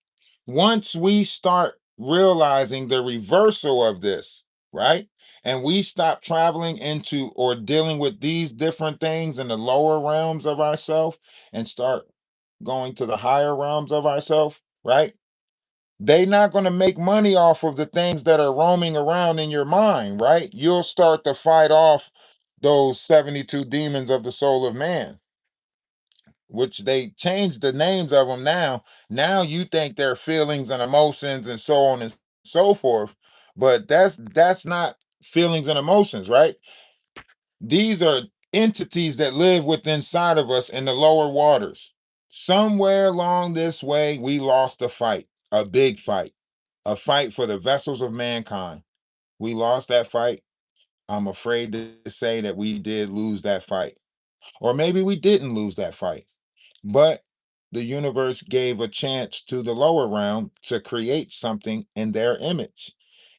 once we start realizing the reversal of this, right? And we stop traveling into or dealing with these different things in the lower realms of ourself and start going to the higher realms of ourself, right? They're not going to make money off of the things that are roaming around in your mind, right? You'll start to fight off those 72 demons of the soul of man, which they changed the names of them now. Now you think they're feelings and emotions and so on and so forth, but that's not feelings and emotions, right? These are entities that live within inside of us in the lower waters. Somewhere along this way, we lost a fight, a big fight, a fight for the vessels of mankind. We lost that fight. I'm afraid to say that we did lose that fight. Or maybe we didn't lose that fight. But the universe gave a chance to the lower realm to create something in their image.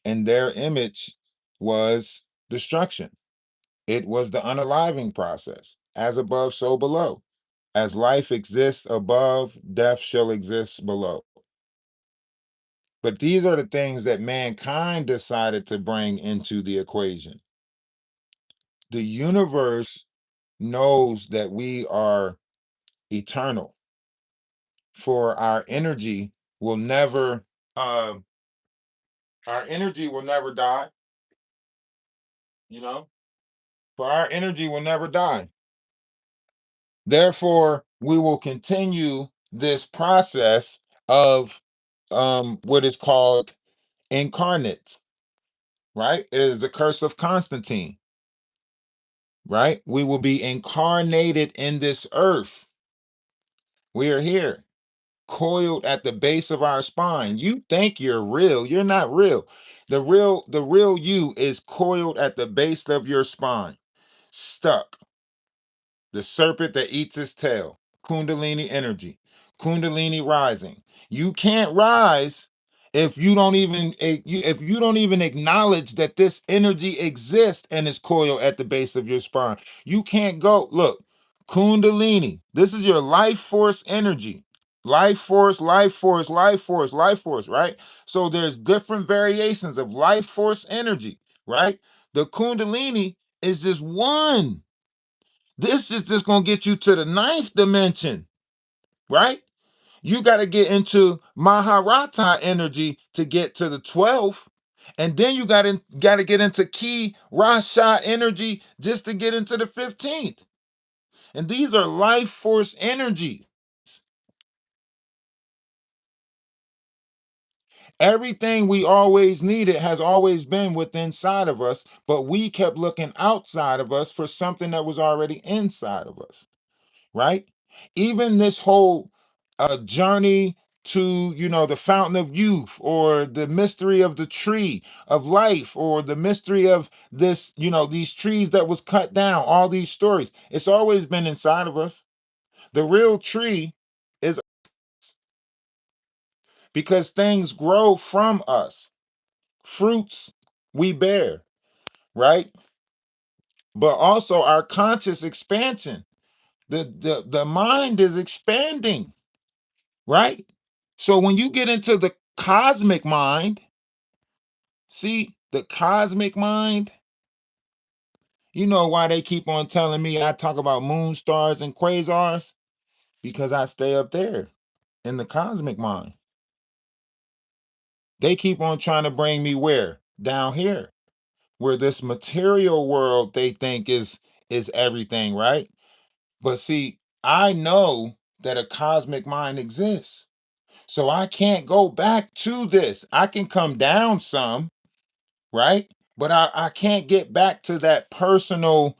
And their image was destruction. It was the unaliving process. As above, so below. As life exists above, death shall exist below. But these are the things that mankind decided to bring into the equation. The universe knows that we are eternal, for will never, uh, our energy will never die, you know, for our energy will never die. Therefore, we will continue this process of what is called incarnates, right? It is the curse of Constantine, right? We will be incarnated in this earth. We are here, coiled at the base of our spine. You think you're real. You're not real. The real you is coiled at the base of your spine, stuck. The serpent that eats its tail. Kundalini energy. Kundalini rising. You can't rise if you don't even if you don't even acknowledge that this energy exists and is coiled at the base of your spine. You can't go. Look, Kundalini. This is your life force energy. Life force, life force, life force, life force, right? So there's different variations of life force energy, right? The Kundalini is just one. This is just going to get you to the ninth dimension, right? You got to get into Maharata energy to get to the 12th. And then you got to get into Ki Rasha energy just to get into the 15th. And these are life force energies. Everything we always needed has always been within inside of us, but we kept looking outside of us for something that was already inside of us. Right? Even this whole journey to, the fountain of youth, or the mystery of the tree of life, or the mystery of this, these trees that was cut down, all these stories, it's always been inside of us. The real tree is, because things grow from us, fruits we bear, right? But also our conscious expansion. The mind is expanding, right? So when you get into the cosmic mind, see, the cosmic mind, you know why they keep on telling me I talk about moon stars and quasars? Because I stay up there in the cosmic mind. They keep on trying to bring me where? Down here, where this material world they think is everything, right? But see, I know that a cosmic mind exists. So I can't go back to this. I can come down some, right? But I can't get back to that personal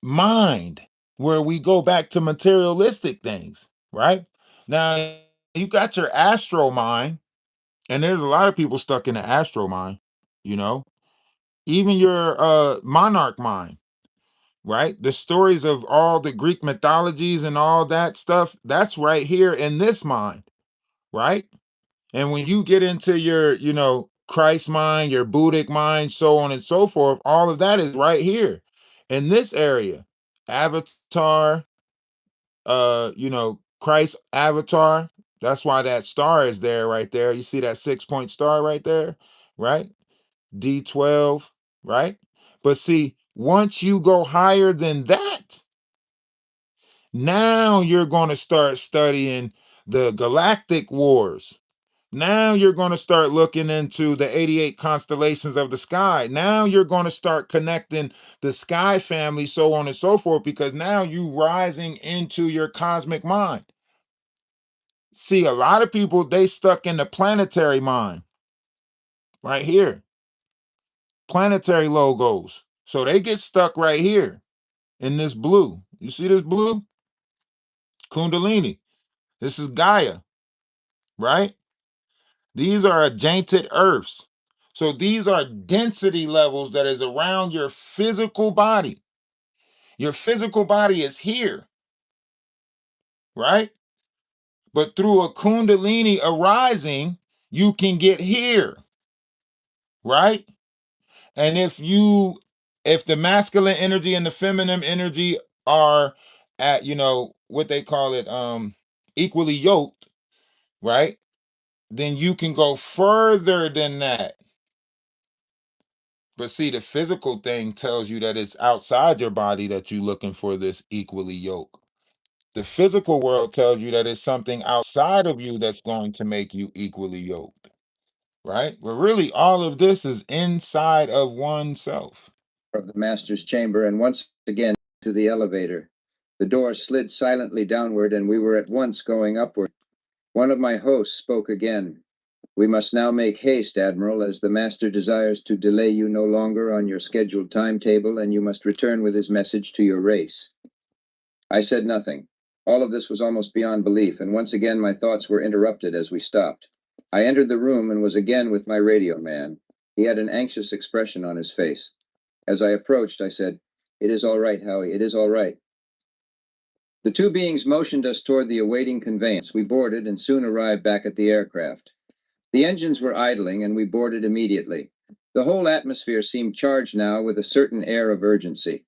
mind where we go back to materialistic things, right? Now, you got your astro mind, and there's a lot of people stuck in the astro mind, you know, even your monarch mind, right? The stories of all the Greek mythologies and all that stuff, that's right here in this mind, right? And when you get into your, Christ mind, your Buddhic mind, so on and so forth, all of that is right here in this area. Avatar, Christ avatar. That's why that star is there right there. You see that 6-point star right there, right? D12, right? But see, once you go higher than that, now you're going to start studying the galactic wars. Now you're going to start looking into the 88 constellations of the sky. Now you're going to start connecting the sky family, so on and so forth, because now you rising into your cosmic mind. See, a lot of people, they stuck in the planetary mind right here, planetary logos. So they get stuck right here in this blue. You see this blue? Kundalini. This is Gaia, right? These are adjancent earths. So these are density levels that is around your physical body. Your physical body is here, right? But through a kundalini arising, you can get here, right? And if the masculine energy and the feminine energy are at, what they call it, equally yoked, right? Then you can go further than that. But see, the physical thing tells you that it's outside your body that you're looking for this equally yoke. The physical world tells you that it's something outside of you that's going to make you equally yoked, right? But really, all of this is inside of oneself. Of the master's chamber, and once again to the elevator. The door slid silently downward, and we were at once going upward. One of my hosts spoke again. We must now make haste, Admiral, as the master desires to delay you no longer on your scheduled timetable, and you must return with his message to your race. I said nothing. All of this was almost beyond belief, and once again my thoughts were interrupted as we stopped. I entered the room and was again with my radio man. He had an anxious expression on his face. As I approached, I said, "It is all right, Howie, it is all right." The two beings motioned us toward the awaiting conveyance. We boarded and soon arrived back at the aircraft. The engines were idling and we boarded immediately. The whole atmosphere seemed charged now with a certain air of urgency.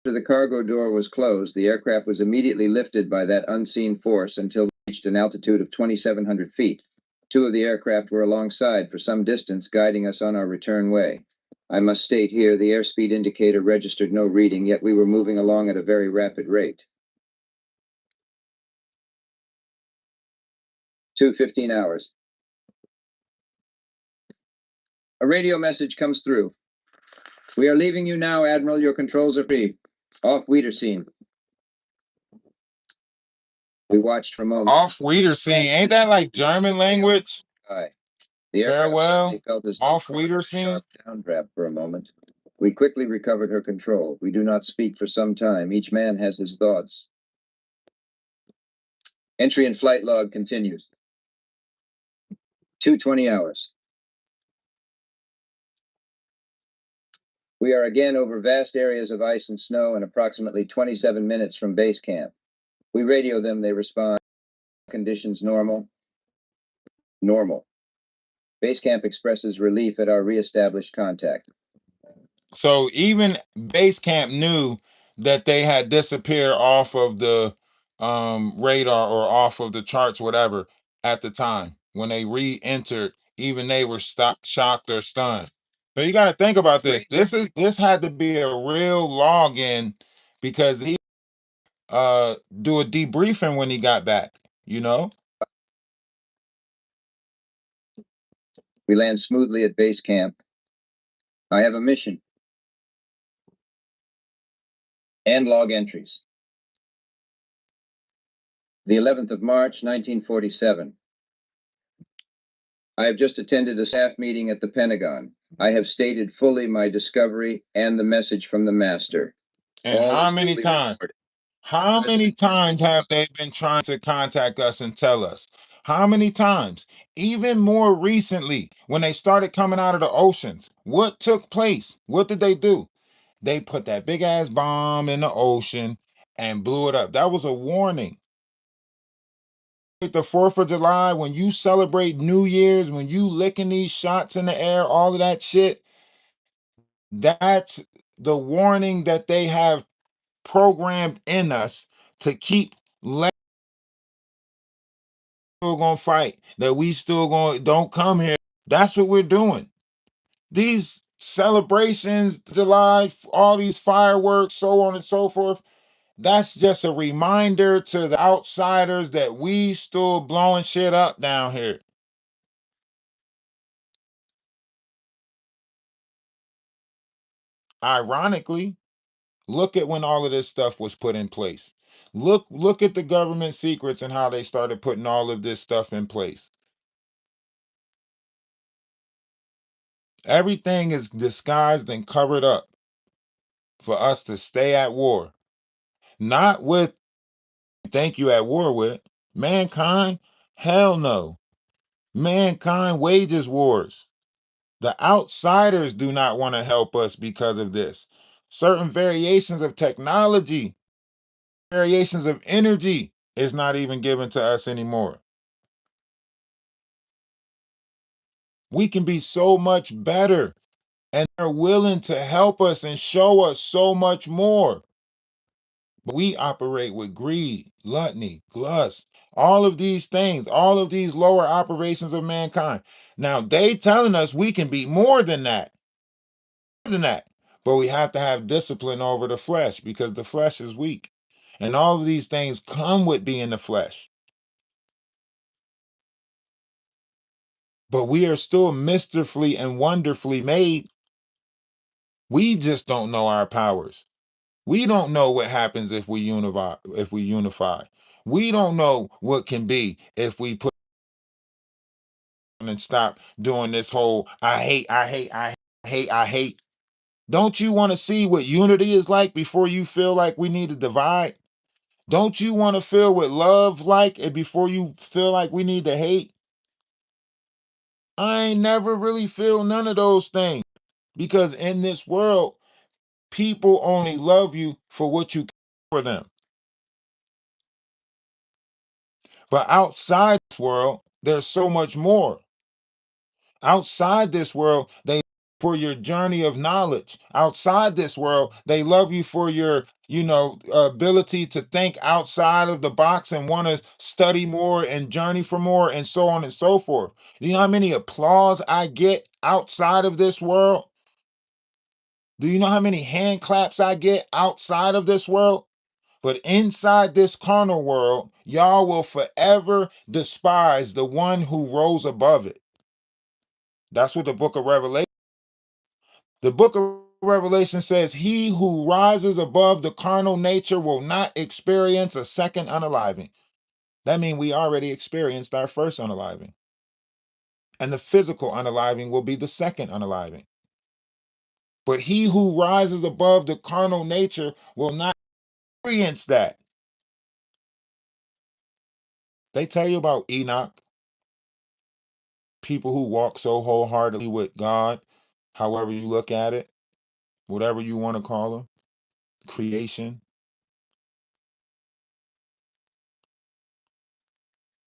After the cargo door was closed, the aircraft was immediately lifted by that unseen force until we reached an altitude of 2,700 feet. Two of the aircraft were alongside for some distance, guiding us on our return way. I must state here the airspeed indicator registered no reading, yet we were moving along at a very rapid rate. 2:15 hours. A radio message comes through. "We are leaving you now, Admiral. Your controls are free. Off Wiedersehen." We watched for a moment. Off Wiedersehen, ain't that like German language? The aircraft Farewell, suddenly felt as though off caught in a Wiedersehen. sharp downdraft for a moment. We quickly recovered her control. We do not speak for some time. Each man has his thoughts. Entry and flight log continues. 2:20 hours. We are again over vast areas of ice and snow and approximately 27 minutes from base camp. We radio them, they respond. Conditions normal. Normal. Base camp expresses relief at our reestablished contact. So even base camp knew that they had disappeared off of the radar or off of the charts, whatever, at the time when they re-entered. Even they were shocked or stunned. So you got to think about this. This had to be a real login because he do a debriefing when he got back. You know. We land smoothly at base camp. I have a mission. And log entries. The 11th of March, 1947. I have just attended a staff meeting at the Pentagon. I have stated fully my discovery and the message from the master. And how many times? How many times have they been trying to contact us and tell us? How many times? Even more recently, when they started coming out of the oceans, what took place? What did they do? They put that big ass bomb in the ocean and blew it up. That was a warning. The 4th of July, when you celebrate New Year's, when you licking these shots in the air, all of that shit, that's the warning that they have programmed in us to keep letting still gonna fight, that we still gonna don't come here. That's what we're doing. These celebrations, July, all these fireworks, so on and so forth. That's just a reminder to the outsiders that we still blowing shit up down here. Ironically, look at when all of this stuff was put in place. Look at the government secrets and how they started putting all of this stuff in place. Everything is disguised and covered up for us to stay at war. Not with think you at war with mankind. Hell no. Mankind wages wars. The outsiders do not want to help us because of this. Certain variations of technology, variations of energy is not even given to us anymore. We can be so much better, and they're willing to help us and show us so much more. But we operate with greed, gluttony, lust, all of these things, all of these lower operations of mankind. Now they telling us we can be more than that. But we have to have discipline over the flesh because the flesh is weak. And all of these things come with being the flesh. But we are still mysteriously and wonderfully made. We just don't know our powers. We don't know what happens if we unify. We don't know what can be if we put and stop doing this whole I hate, I hate, I hate, I hate. Don't you want to see what unity is like before you feel like we need to divide? Don't you want to feel what love like before you feel like we need to hate? I ain't never really feel none of those things because in this world, people only love you for what you can for them. But outside this world, there's so much more. Outside this world, they for your journey of knowledge. Outside this world, they love you for your, ability to think outside of the box and want to study more and journey for more and so on and so forth. You know how many applause I get outside of this world? Do you know how many hand claps I get outside of this world? But inside this carnal world, y'all will forever despise the one who rose above it. That's what the book of Revelation. The book of Revelation says, he who rises above the carnal nature will not experience a second unaliving. That means we already experienced our first unaliving. And the physical unaliving will be the second unaliving. But he who rises above the carnal nature will not experience that. They tell you about Enoch, people who walk so wholeheartedly with God, however you look at it, whatever you want to call them, creation.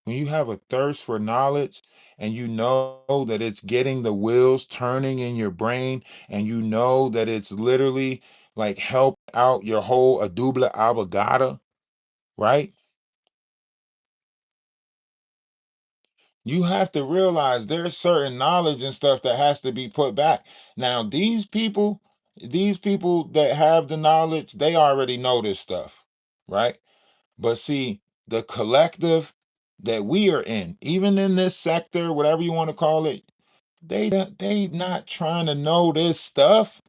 When you have a thirst for knowledge and you know that it's getting the wheels turning in your brain and you know that it's literally like help out your whole adubla obligata, right? You have to realize there's certain knowledge and stuff that has to be put back. Now, these people that have the knowledge, they already know this stuff, right? But see, the collective that we are in, even in this sector, whatever you want to call it, they not trying to know this stuff.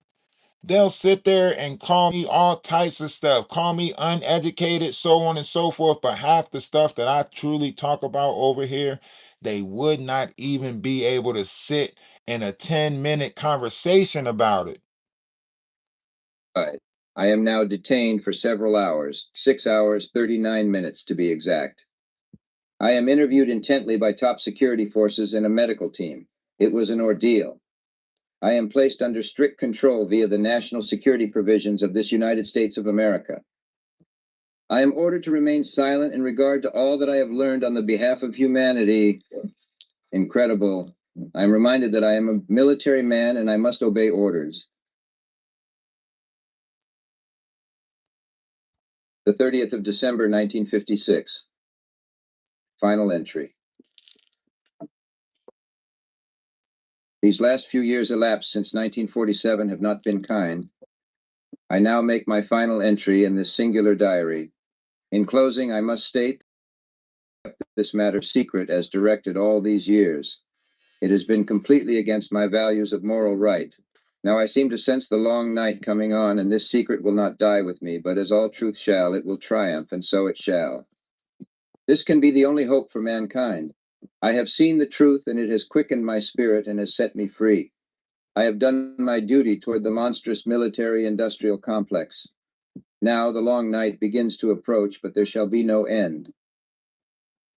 They'll sit there and call me all types of stuff, call me uneducated, so on and so forth. But half the stuff that I truly talk about over here, they would not even be able to sit in a 10-minute conversation about it. Right. I am now detained for several hours, 6 hours, 39 minutes to be exact. I am interviewed intently by top security forces and a medical team. It was an ordeal. I am placed under strict control via the national security provisions of this United States of America. I am ordered to remain silent in regard to all that I have learned on the behalf of humanity. Incredible. I am reminded that I am a military man and I must obey orders. The 30th of December, 1956. Final entry. These last few years elapsed since 1947 have not been kind. I now make my final entry in this singular diary. In closing, I must state this matter secret as directed all these years. It has been completely against my values of moral right. Now I seem to sense the long night coming on, and this secret will not die with me, but as all truth shall, it will triumph, and so it shall. This can be the only hope for mankind. I have seen the truth, and it has quickened my spirit and has set me free. I have done my duty toward the monstrous military-industrial complex. Now the long night begins to approach, but there shall be no end.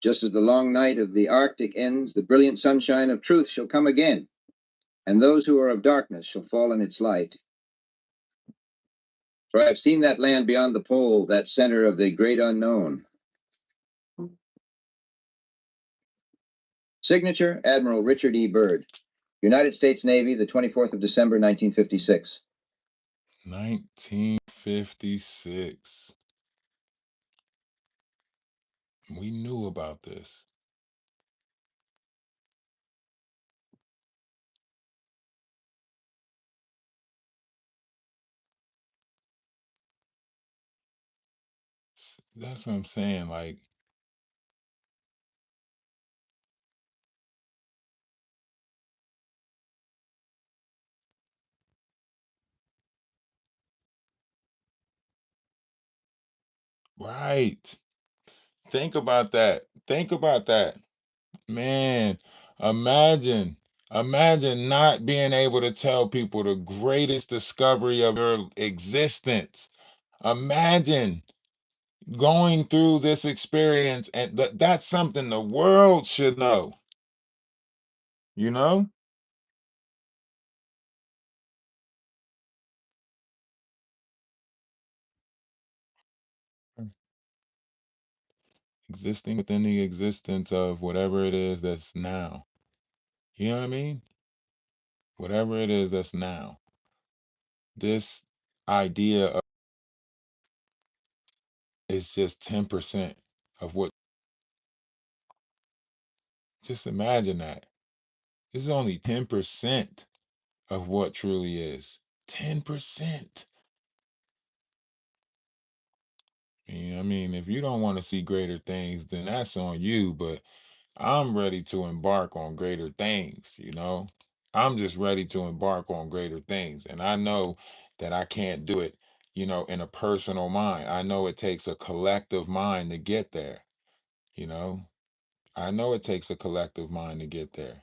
Just as the long night of the Arctic ends, the brilliant sunshine of truth shall come again, and those who are of darkness shall fall in its light. For I have seen that land beyond the pole, that center of the great unknown. Signature, Admiral Richard E. Byrd, United States Navy, the 24th of December, 1956. 1956. We knew about this. That's what I'm saying. Like, right. Think about that. Think about that. Man, imagine, imagine not being able to tell people the greatest discovery of your existence. Imagine going through this experience, and that's something the world should know, you know? Existing within the existence of whatever it is that's now. You know what I mean? Whatever it is that's now. This idea of is just 10% of what, just imagine that. This is only 10% of what truly is. 10%. I mean, if you don't want to see greater things, then that's on you, but I'm ready to embark on greater things, you know? I'm just ready to embark on greater things. And I know that I can't do it, in a personal mind. I know it takes a collective mind to get there, you know? I know it takes a collective mind to get there.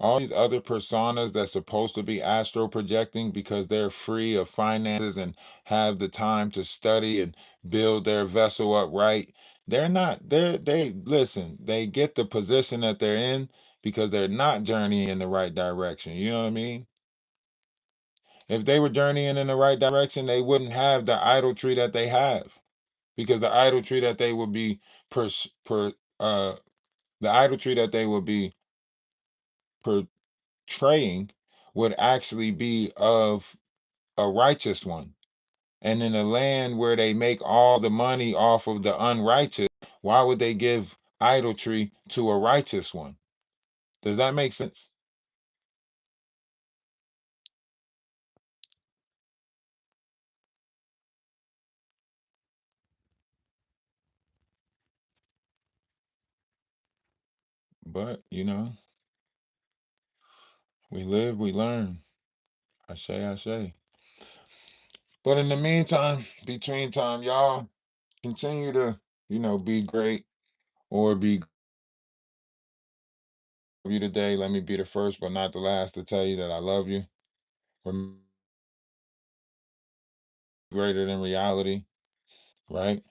All these other personas that's supposed to be astro projecting because they're free of finances and have the time to study and build their vessel up right. They're not, they listen, they get the position that they're in because they're not journeying in the right direction. You know what I mean? If they were journeying in the right direction, they wouldn't have the idolatry that they have. Because the idolatry that they would be per, per the idolatry that they would be portraying would actually be of a righteous one. And in a land where they make all the money off of the unrighteous, why would they give idolatry to a righteous one? Does that make sense? But, we live, we learn. I say. But in the meantime, between time, y'all continue to, be great or be you today. Let me be the first, but not the last to tell you that I love you. We're greater than reality, right?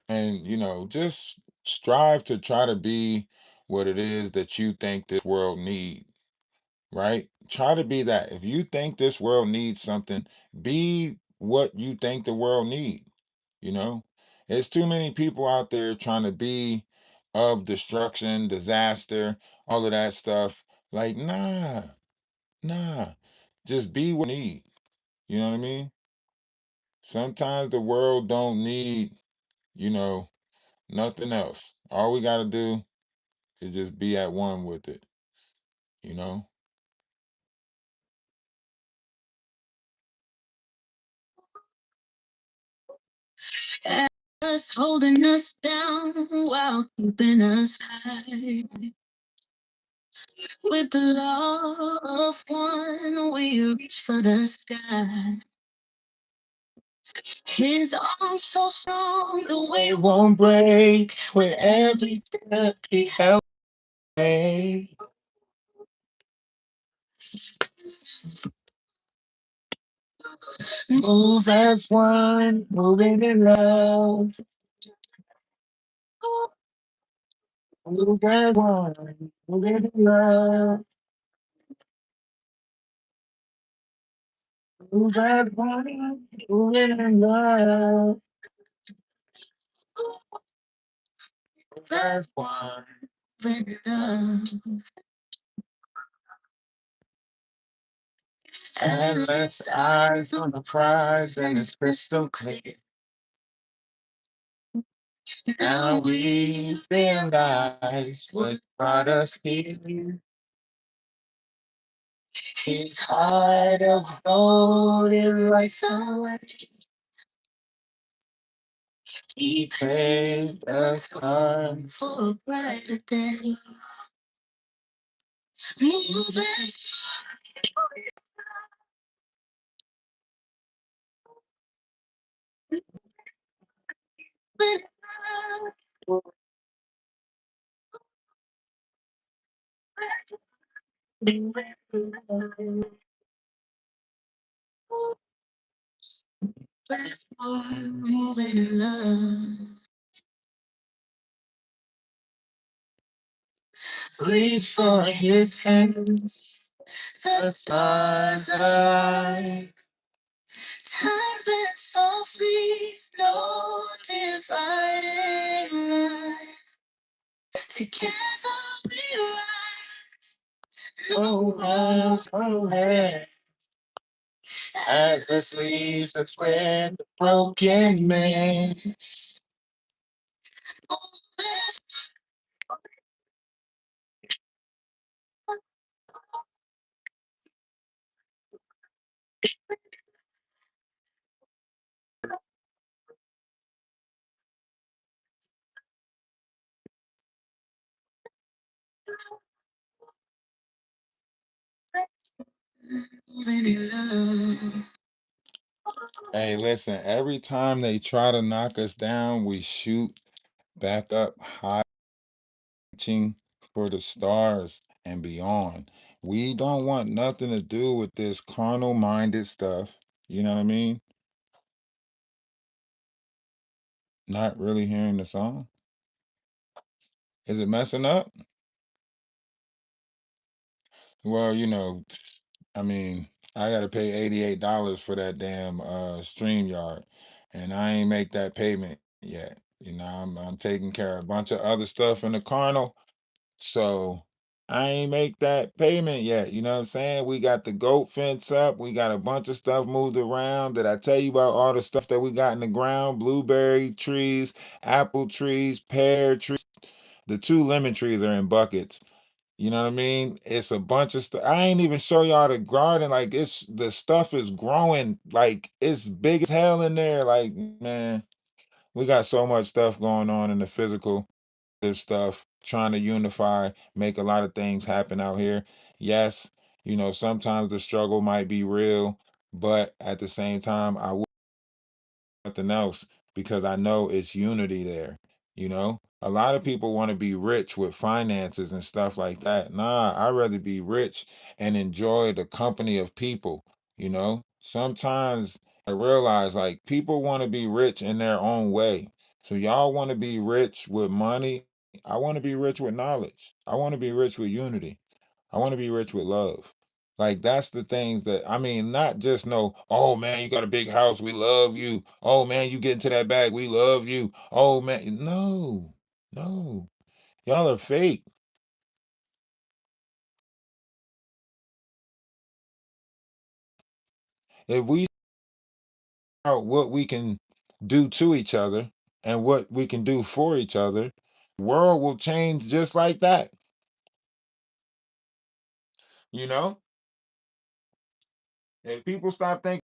And just strive to try to be what it is that you think this world needs, right? Try to be that. If you think this world needs something, be what you think the world needs. you know there's too many people out there trying to be of destruction, disaster, all of that stuff. Like, nah, just be what you need. You know what I mean? Sometimes the world don't need, you know nothing else. All we got to do is just be at one with it, you know? Us holding us down while keeping us high. With the love of one, we reach for the sky. His arms so strong, the weight won't break. With every step he helped me. Move as one, moving in love. Move as one, moving in love. Move as one, moving in love. Move as one, moving in love. Endless eyes on the prize, and it's crystal clear. Now we realize what brought us here. His heart of gold is like sunlight. He paved us on for a brighter day. Move us. Let's start moving in love. Reach for his hands. The stars align. Time bends softly, no dividing line. Together we rise, no walls away. Atlas leaves a thread, broken man. Hey, listen, every time they try to knock us down, we shoot back up high, reaching for the stars and beyond. We don't want nothing to do with this carnal minded stuff. You know what I mean? Not really hearing the song. Is it messing up? Well, I mean, I gotta pay $88 for that damn StreamYard, and I ain't make that payment yet. I'm taking care of a bunch of other stuff in the carnal, so I ain't make that payment yet. You know what I'm saying? We got the goat fence up, we got a bunch of stuff moved around. Did I tell you about all the stuff that we got in the ground? Blueberry trees, apple trees, pear trees. The two lemon trees are in buckets. You know what I mean? It's a bunch of stuff. I ain't even show y'all the garden. Like the stuff is growing. Like it's big as hell in there. Like, man, we got so much stuff going on in the physical stuff, trying to unify, make a lot of things happen out here. Yes, sometimes the struggle might be real, but at the same time, I would nothing else because I know it's unity there. A lot of people want to be rich with finances and stuff like that. Nah, I'd rather be rich and enjoy the company of people. Sometimes I realize like people want to be rich in their own way. So y'all want to be rich with money. I want to be rich with knowledge. I want to be rich with unity. I want to be rich with love. Like that's the things that I mean, not just no, oh man, you got a big house, we love you. Oh man, you get into that bag, we love you. Oh man, no, no. Y'all are fake. If we out what we can do to each other and what we can do for each other, world will change just like that. You know? If people stop thinking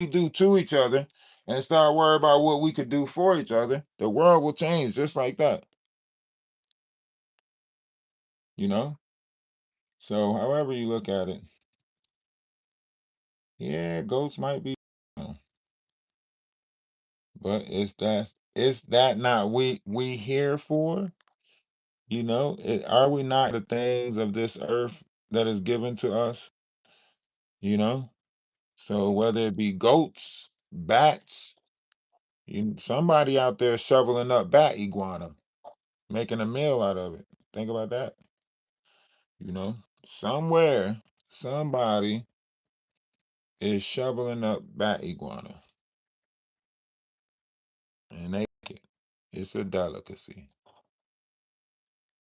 we do to each other and start worrying about what we could do for each other, the world will change just like that. You know? So, however you look at it, yeah, goats might be, but it's that not we here for? Are we not the things of this earth that is given to us? You know, so whether it be goats, bats, somebody out there shoveling up bat iguana, making a meal out of it. Think about that. Somewhere somebody is shoveling up bat iguana, and they like it. It's a delicacy.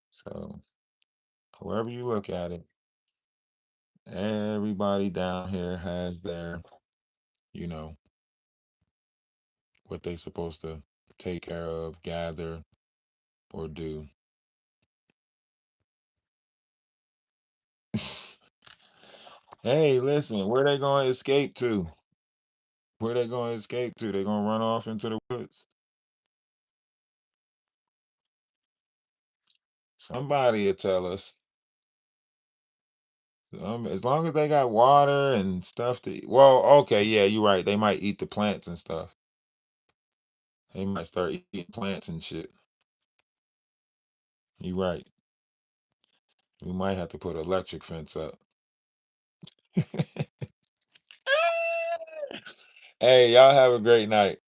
So, however you look at it, everybody down here has their, you know, what they supposed to take care of, gather, or do. Hey, listen, where they going to escape to? Where they going to escape to? They going to run off into the woods? Somebody will tell us. As long as they got water and stuff to eat. Well, okay, yeah, you're right. They might eat the plants and stuff. They might start eating plants and shit. You're right. We might have to put an electric fence up. Hey, y'all have a great night.